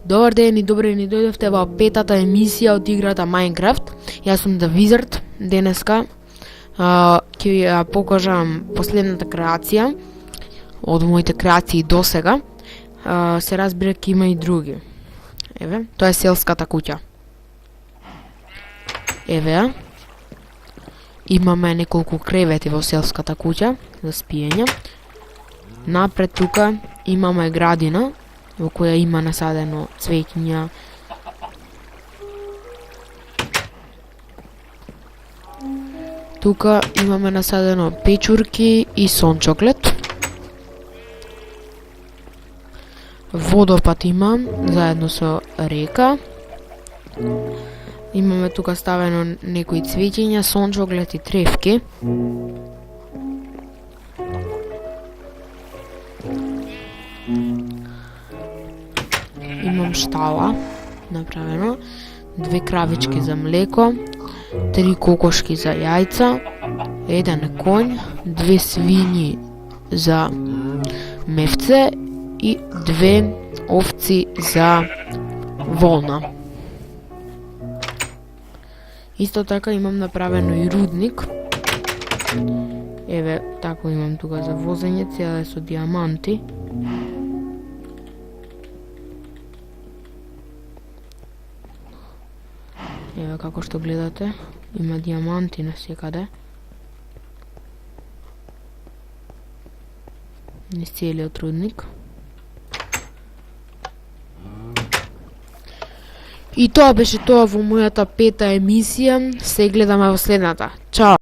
Добар ден и добре ни дојдовте во петата емисија од играта Minecraft. Јас сум The Wizard. Денеска ќе ви ја покажам последната креација од моите креации досега. Се разбира ќе има и други. Еве, тоа е селската куќа. Еве ја. Имаме неколку кревети во селската куќа за спиење. Напред тука имаме градина во која има насадено цвеќиња. Тука имаме насадено печурки и сончоглед. Водопад има заедно со река. Имаме тука ставено некои цвеќиња, сончоглед и тревки. Имам штала направено, 2 кравички за млеко, 3 кокошки за јајца, 1 конј, 2 свињи за мевце и 2 овци за волна. Исто така имам направено и рудник. Еве, тако имам тука за возење, цела со диаманти. Еве како што гледате, има диаманти насекаде. Низ целиот рудник. И тоа беше тоа во мојата пета емисија. Се гледаме во следната. Чао!